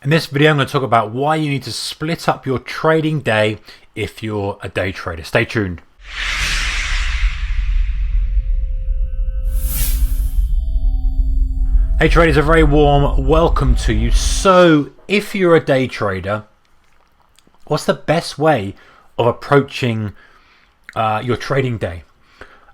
In this video, I'm going to talk about why you need to split up your trading day if you're a day trader. Stay tuned. Hey traders, a very warm welcome to you. So if you're a day trader, what's the best way of approaching your trading day?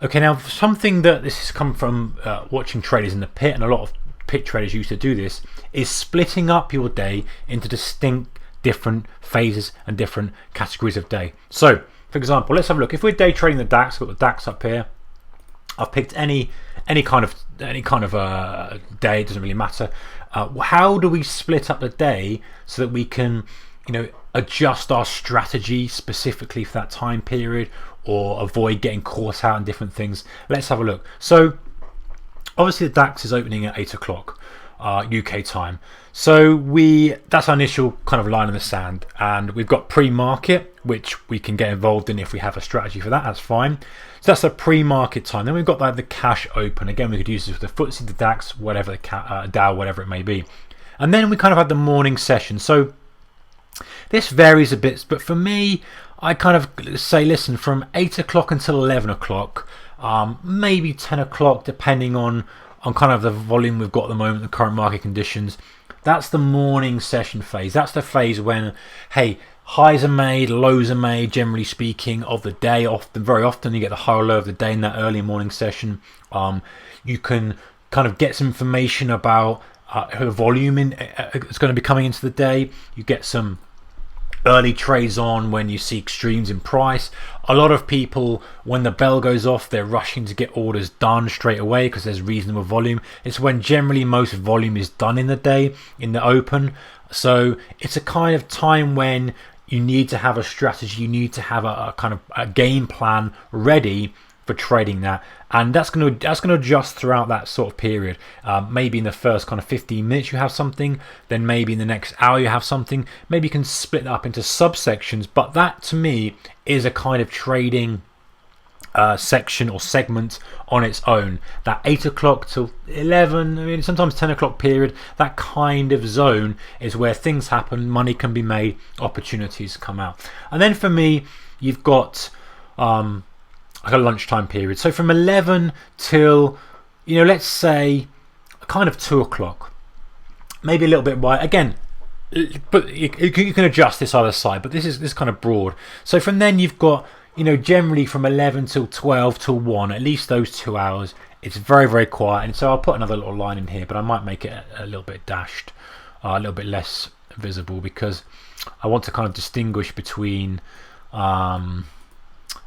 Okay, now something that this has come from watching traders in the pit, and a lot of pit traders used to do this, is splitting up your day into distinct different phases and different categories of day. So for example, let's have a look. If we're day trading the DAX, I've got the DAX up here. I've picked any kind of day, it doesn't really matter. How do we split up the day so that we can adjust our strategy specifically for that time period, or avoid getting caught out in different things? Let's have a look. So obviously the DAX is opening at 8 o'clock UK time. So that's our initial kind of line in the sand, and we've got pre-market, which we can get involved in if we have a strategy for that. That's fine. So that's a pre-market time. Then we've got the cash open. Again, we could use this for the FTSE, the DAX, whatever, the Dow, whatever it may be. And then we kind of have the morning session. So this varies a bit, but for me, I kind of say, listen, from 8 o'clock until 11 o'clock, maybe 10 o'clock, depending on kind of the volume we've got at the moment, the current market conditions. That's the morning session phase. That's the phase when, hey, highs are made, lows are made, generally speaking, of the day. Very often you get the high or low of the day in that early morning session. You can kind of get some information about the volume it's going to be coming into the day. You get some early trades on when you see extremes in price. A lot of people, when the bell goes off, they're rushing to get orders done straight away because there's reasonable volume. It's when generally most volume is done in the day, in the open. So it's a kind of time when you need to have a strategy, you need to have a kind of a game plan ready for trading that, and that's going to adjust throughout that sort of period. Maybe in the first kind of 15 minutes you have something, then maybe in the next hour you have something. Maybe you can split that up into subsections, but that to me is a kind of trading section or segment on its own. That 8 o'clock till 11, I mean sometimes 10 o'clock period, that kind of zone is where things happen, money can be made, opportunities come out. And then for me, you've got like a lunchtime period. So from 11 till, let's say kind of 2 o'clock, maybe a little bit wide. Again, but you can adjust this either side, but this is kind of broad. So from then you've got, generally from 11 till 12 till 1, at least those 2 hours, it's very, very quiet. And so I'll put another little line in here, but I might make it a little bit dashed, a little bit less visible, because I want to kind of distinguish between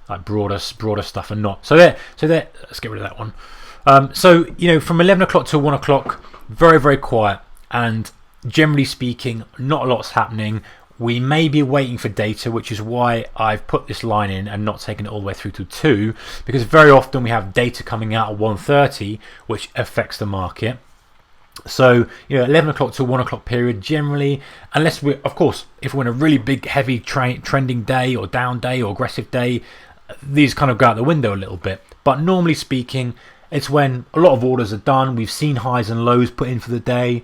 like broader stuff and not. So there. Let's get rid of that one. So from 11 o'clock to 1 o'clock, very, very quiet, and generally speaking, not a lot's happening. We may be waiting for data, which is why I've put this line in and not taken it all the way through to 2, because very often we have data coming out at 1:30, which affects the market. So 11 o'clock to 1 o'clock period generally, unless we're, of course, if we're in a really big heavy trending day or down day or aggressive day, these kind of go out the window a little bit. But normally speaking, it's when a lot of orders are done, we've seen highs and lows put in for the day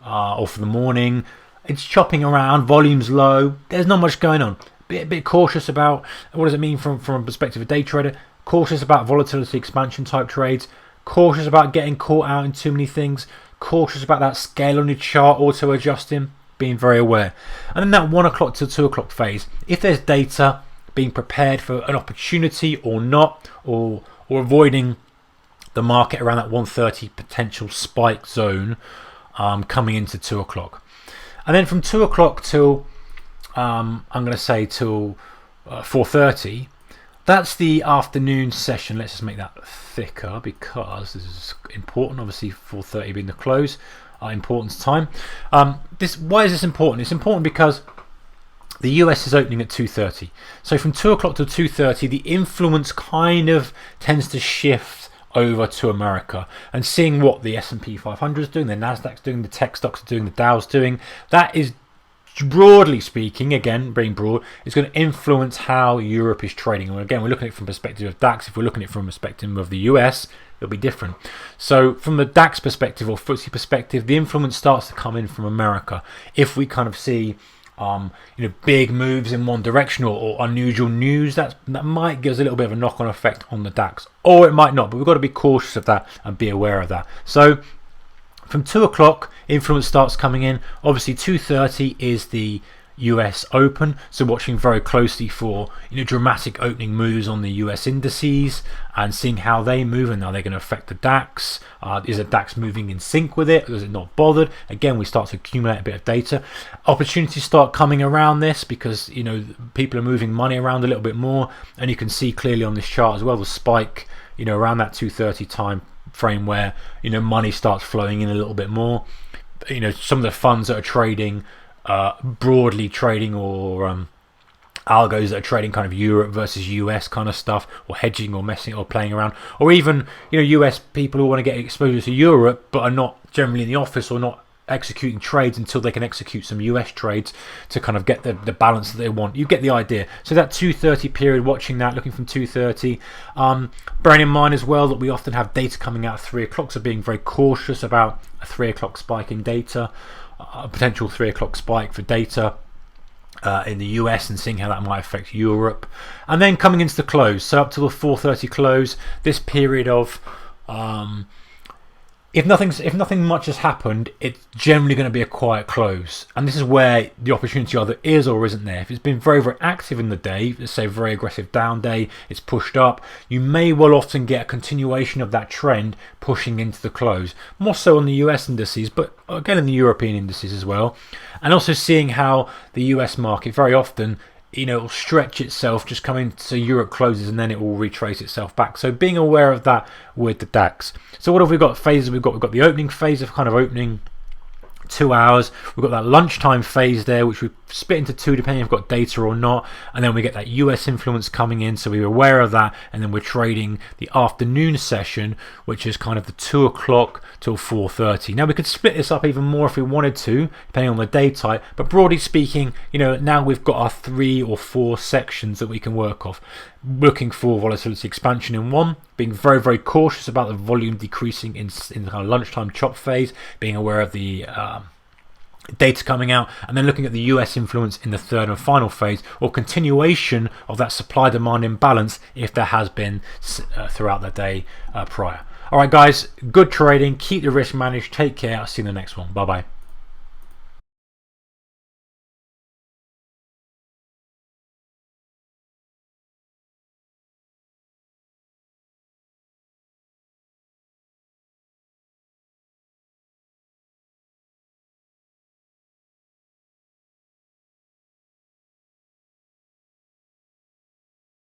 or for the morning. It's chopping around, volume's low, there's not much going on. A bit cautious about what does it mean from a perspective of day trader. Cautious about volatility expansion type trades, cautious about getting caught out in too many things, cautious about that scale on your chart auto adjusting, being very aware. And then that 1 o'clock to 2 o'clock phase, if there's data, being prepared for an opportunity or not, or avoiding the market around that 1:30 potential spike zone coming into 2 o'clock. And then from 2 o'clock till I'm going to say till 4:30, that's the afternoon session. Let's just make that thicker because this is important. Obviously 4:30 being the close, importance time. Why is this important? It's important because the US is opening at 2:30. So from 2 o'clock to 2:30, the influence kind of tends to shift over to America, and seeing what the S&P 500 is doing, the Nasdaq's doing, the tech stocks are doing, the Dow's doing, that is broadly speaking, again, being broad, it's going to influence how Europe is trading. And again, we're looking at it from perspective of DAX. If we're looking at it from perspective of the US, it'll be different. So from the DAX perspective or FTSE perspective, the influence starts to come in from America. If we kind of see big moves in one direction or unusual news, that might give us a little bit of a knock-on effect on the DAX, or it might not, but we've got to be cautious of that and be aware of that. So from 2 o'clock, influence starts coming in. Obviously 2:30 is the US Open, so watching very closely for dramatic opening moves on the US indices and seeing how they move, and are they going to affect the DAX? Is the DAX moving in sync with it, or is it not bothered? Again, we start to accumulate a bit of data. Opportunities start coming around this because people are moving money around a little bit more, and you can see clearly on this chart as well the spike around that 2:30 time frame where money starts flowing in a little bit more. Some of the funds that are trading broadly trading or algos that are trading kind of Europe versus US kind of stuff, or hedging or messing or playing around, or even US people who want to get exposure to Europe but are not generally in the office or not executing trades until they can execute some US trades to kind of get the balance that they want. You get the idea. So that 2:30 period, watching that, looking from 2:30, bearing in mind as well that we often have data coming out at 3 o'clock, so being very cautious about a 3 o'clock spike in data, a potential 3 o'clock spike for data in the US, and seeing how that might affect Europe. And then coming into the close, so up to the 4:30 close, this period of if nothing much has happened, it's generally going to be a quiet close, and this is where the opportunity either is or isn't there. If it's been very, very active in the day, let's say very aggressive down day, it's pushed up, you may well often get a continuation of that trend pushing into the close, more so on the US indices, but again in the European indices as well. And also seeing how the US market very often it'll stretch itself, just come into Europe closes, and then it will retrace itself back. So being aware of that with the DAX. So what have we got? Phases we've got the opening phase of kind of opening 2 hours. We've got that lunchtime phase there, which we split into two depending if we've got data or not, and then we get that US influence coming in, so we're aware of that, and then we're trading the afternoon session, which is kind of the 2 o'clock till 4:30. Now we could split this up even more if we wanted to, depending on the day type, but broadly speaking, now we've got our 3 or 4 sections that we can work off. Looking for volatility expansion in one, being very, very cautious about the volume decreasing in the kind of lunchtime chop phase, being aware of the data coming out, and then looking at the US influence in the third and final phase, or continuation of that supply-demand imbalance if there has been throughout the day prior. Alright guys, good trading, keep the risk managed, take care, I'll see you in the next one, bye bye.